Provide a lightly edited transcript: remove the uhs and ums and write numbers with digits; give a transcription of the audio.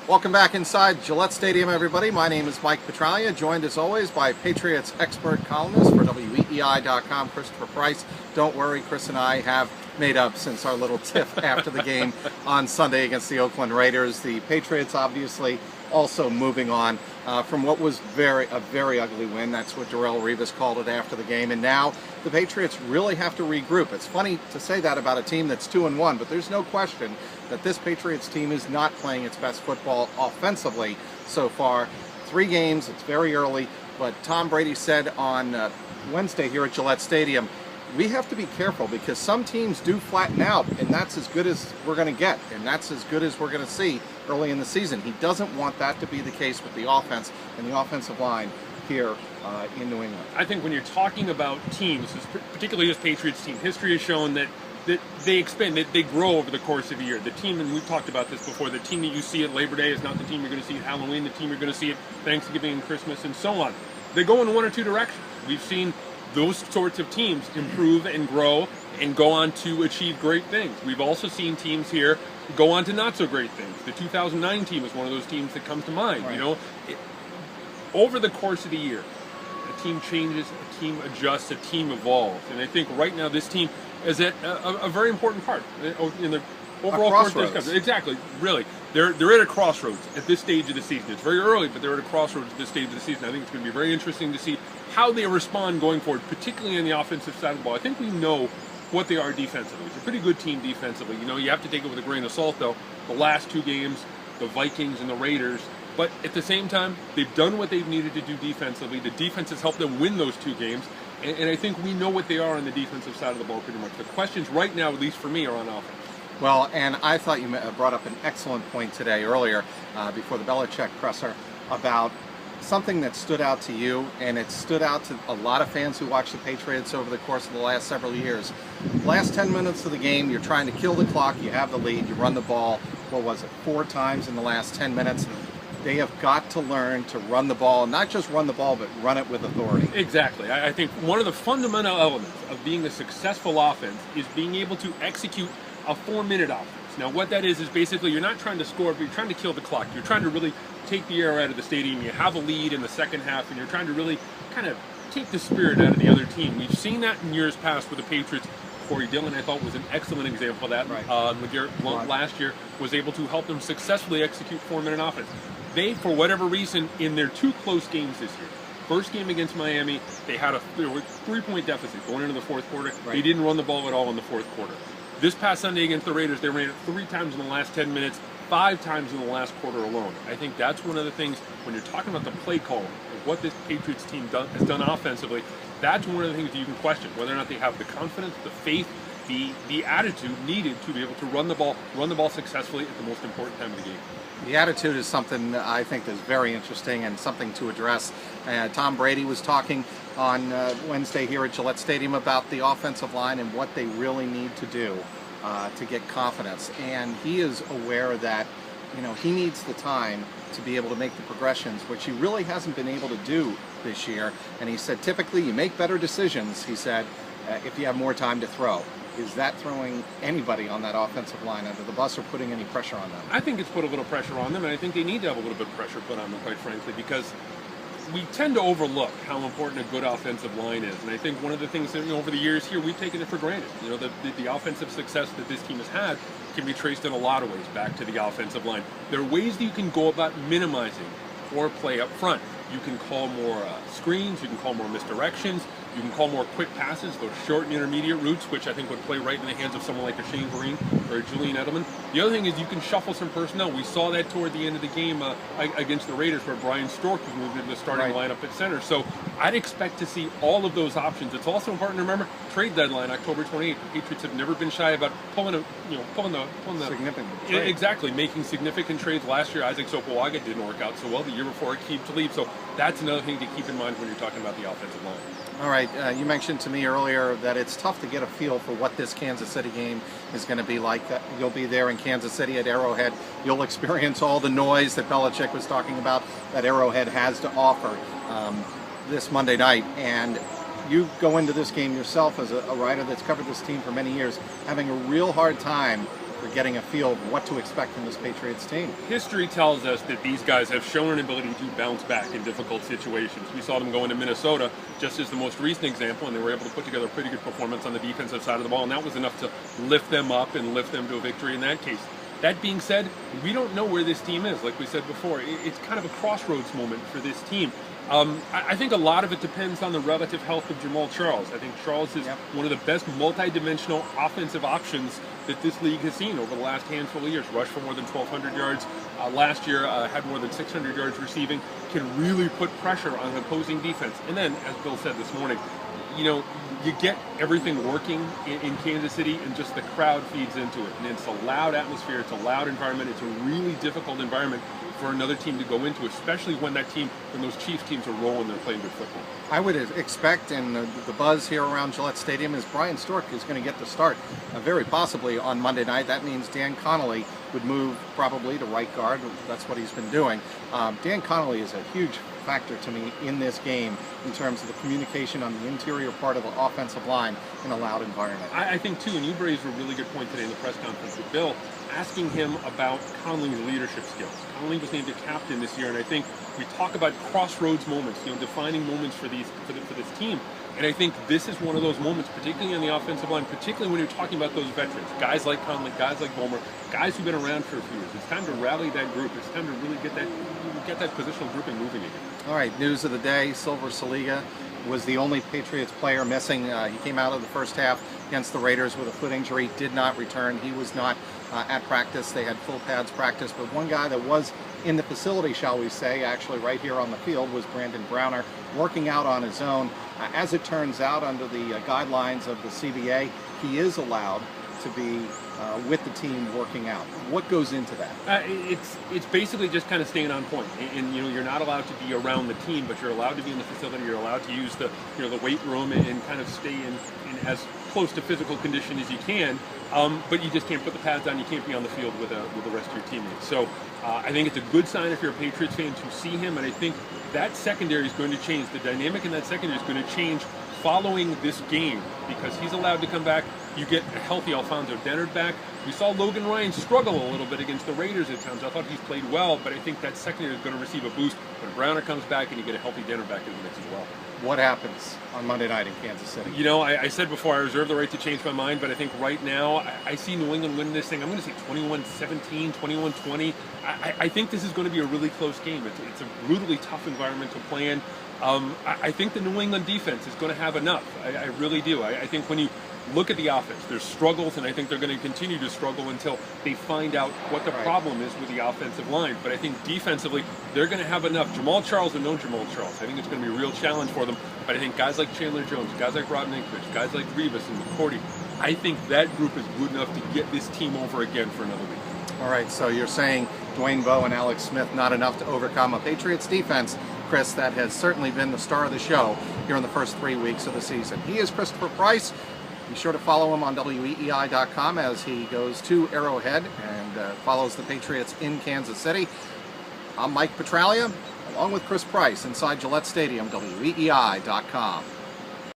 Welcome back inside Gillette Stadium, everybody. My name is Mike Petraglia, joined as always by Patriots expert columnist for WEEI.com, Christopher Price. Don't worry, Chris and I have made up since our little tiff after the game on Sunday against the Oakland Raiders. The Patriots obviously also moving on from what was a very ugly win. That's what Darrelle Revis called it after the game. And now the Patriots really have to regroup. It's funny to say that about a team that's 2-1, but there's no question that this Patriots team is not playing its best football offensively so far. 3 games, it's very early, but Tom Brady said on Wednesday here at Gillette Stadium, we have to be careful because some teams do flatten out, and that's as good as we're going to get, and that's as good as we're going to see early in the season. He doesn't want that to be the case with the offense and the offensive line here in New England. I think when you're talking about teams, particularly this Patriots team, history has shown that they expand, they grow over the course of a year. The team, and we've talked about this before, the team that you see at Labor Day is not the team you're going to see at Halloween, the team you're going to see at Thanksgiving and Christmas and so on. They go in one or two directions. We've seen those sorts of teams improve and grow and go on to achieve great things. We've also seen teams here go on to not so great things. The 2009 team is one of those teams that comes to mind. Right. You know, over the course of the year, a team changes, a team adjusts, a team evolves. And I think right now this team is at a very important part in the overall course of this country. Exactly, really. They're at a crossroads at this stage of the season. It's very early, but they're at a crossroads at this stage of the season. I think it's going to be very interesting to see how they respond going forward, particularly on the offensive side of the ball. I think we know what they are defensively. It's a pretty good team defensively. You know, you have to take it with a grain of salt, though. The last 2 games, the Vikings and the Raiders, but at the same time, they've done what they've needed to do defensively. The defense has helped them win those 2 games, and I think we know what they are on the defensive side of the ball pretty much. The questions right now, at least for me, are on offense. Well, and I thought you brought up an excellent point today earlier before the Belichick presser about something that stood out to you, and it stood out to a lot of fans who watched the Patriots over the course of the last several years. Last 10 minutes of the game, you're trying to kill the clock, you have the lead, you run the ball, what was it, 4 times in the last 10 minutes. They have got to learn to run the ball, not just run the ball, but run it with authority. Exactly. I think one of the fundamental elements of being a successful offense is being able to execute a 4-minute offense. Now what that is basically you're not trying to score, but you're trying to kill the clock. You're trying to really take the air out of the stadium. You have a lead in the second half, and you're trying to really kind of take the spirit out of the other team. We've seen that in years past with the Patriots. Corey Dillon, I thought, was an excellent example of that. Right. LeGarrette Blount last year was able to help them successfully execute 4-minute offense. They, for whatever reason, in their 2 close games this year, first game against Miami, they had a 3-point deficit going into the 4th quarter. Right. They didn't run the ball at all in the 4th quarter. This past Sunday against the Raiders, they ran it 3 times in the last 10 minutes, 5 times in the last quarter alone. I think that's one of the things, when you're talking about the play calling, of what this Patriots team has done offensively, that's one of the things that you can question, whether or not they have the confidence, the faith, the attitude needed to be able to run the ball successfully at the most important time of the game. The attitude is something I think is very interesting and something to address. Tom Brady was talking on Wednesday here at Gillette Stadium about the offensive line and what they really need to do to get confidence. And he is aware that, you know, he needs the time to be able to make the progressions, which he really hasn't been able to do this year. And he said, typically you make better decisions, he said, if you have more time to throw. Is that throwing anybody on that offensive line under the bus or putting any pressure on them? I think it's put a little pressure on them, and I think they need to have a little bit of pressure put on them, quite frankly, because we tend to overlook how important a good offensive line is. And I think one of the things that, you know, over the years here, we've taken it for granted. You know, the offensive success that this team has had can be traced in a lot of ways back to the offensive line. There are ways that you can go about minimizing poor play up front. You can call more screens, you can call more misdirections, you can call more quick passes, those short and intermediate routes, which I think would play right in the hands of someone like a Shane Vereen or a Julian Edelman. The other thing is you can shuffle some personnel. We saw that toward the end of the game against the Raiders, where Brian Stork was moved into the starting lineup at center. So I'd expect to see all of those options. It's also important to remember trade deadline, October 28th. The Patriots have never been shy about pulling the significant trade. Exactly, making significant trades. Last year, Isaac Sopoaga didn't work out so well. The year before, Aqib Talib. So that's another thing to keep in mind when you're talking about the offensive line. All right, you mentioned to me earlier that it's tough to get a feel for what this Kansas City game is going to be like. You'll be there in Kansas City at Arrowhead. You'll experience all the noise that Belichick was talking about that Arrowhead has to offer this Monday night. And you go into this game yourself as a writer that's covered this team for many years, having a real hard time for getting a feel of what to expect from this Patriots team. History tells us that these guys have shown an ability to bounce back in difficult situations. We saw them go into Minnesota just as the most recent example, and they were able to put together a pretty good performance on the defensive side of the ball, and that was enough to lift them up and lift them to a victory in that case. That being said, we don't know where this team is. Like we said before, it's kind of a crossroads moment for this team. I think a lot of it depends on the relative health of Jamal Charles. I think Charles is one of the best multi-dimensional offensive options that this league has seen over the last handful of years. Rushed for more than 1,200 yards. Last year had more than 600 yards receiving. Can really put pressure on an opposing defense. And then, as Bill said this morning, you know, you get everything working in Kansas City, and just the crowd feeds into it. And it's a loud atmosphere, it's a loud environment, it's a really difficult environment for another team to go into, especially when those Chiefs teams are rolling, they're playing good football. I would expect, and the buzz here around Gillette Stadium is Brian Stork is going to get the start, very possibly on Monday night. That means Dan Connolly would move probably to right guard. That's what he's been doing. Dan Connolly is a huge factor to me in this game in terms of the communication on the interior part of the offensive line in a loud environment. I think too, and you raised a really good point today in the press conference with Bill, asking him about Connolly's leadership skills. Connolly was named a captain this year, and I think we talk about crossroads moments, you know, defining moments for this team. And I think this is one of those moments, particularly on the offensive line, particularly when you're talking about those veterans, guys like Connolly, guys like Vollmer, guys who've been around for a few years. It's time to rally that group. It's time to really get that positional grouping moving again. All right, news of the day, Silver Saliga was the only Patriots player missing. He came out of the first half against the Raiders with a foot injury, did not return. He was not at practice. They had full pads practice, but one guy that was in the facility, shall we say, actually right here on the field, was Brandon Browner, working out on his own. As it turns out, under the guidelines of the CBA, he is allowed to be with the team working out. What goes into that? It's basically just kind of staying on point, and you know, you're not allowed to be around the team, but you're allowed to be in the facility. You're allowed to use the weight room and kind of stay in as close to physical condition as you can. But you just can't put the pads on. You can't be on the field with the rest of your teammates. So I think it's a good sign if you're a Patriots fan to see him, and I think that secondary is going to change. The dynamic in that secondary is going to change following this game, because he's allowed to come back. You get a healthy Alfonso Dennard back. We saw Logan Ryan struggle a little bit against the Raiders at times. I thought he's played well, but I think that secondary is going to receive a boost when Browner comes back and you get a healthy Dennard back in the mix as well. What happens on Monday night in Kansas City? You know, I said before I reserve the right to change my mind, but I think right now I see New England winning this thing. I'm going to say 21-17, 21-20. I think this is going to be a really close game. It's a brutally tough environment to play in. I think the New England defense is going to have enough. I really do. I think when you look at the offense, there's struggles, and I think they're going to continue to struggle until they find out what the problem is with the offensive line. But I think defensively, they're going to have enough. Jamal Charles and no Jamal Charles, I think it's going to be a real challenge for them. But I think guys like Chandler Jones, guys like Rob Ninkovich, guys like Revis and McCourty, I think that group is good enough to get this team over again for another week. All right, so you're saying Dwayne Bowe and Alex Smith not enough to overcome a Patriots defense, Chris, that has certainly been the star of the show here in the first 3 weeks of the season. He is Christopher Price. Be sure to follow him on WEEI.com as he goes to Arrowhead and follows the Patriots in Kansas City. I'm Mike Petraglia, along with Chris Price, inside Gillette Stadium, WEEI.com.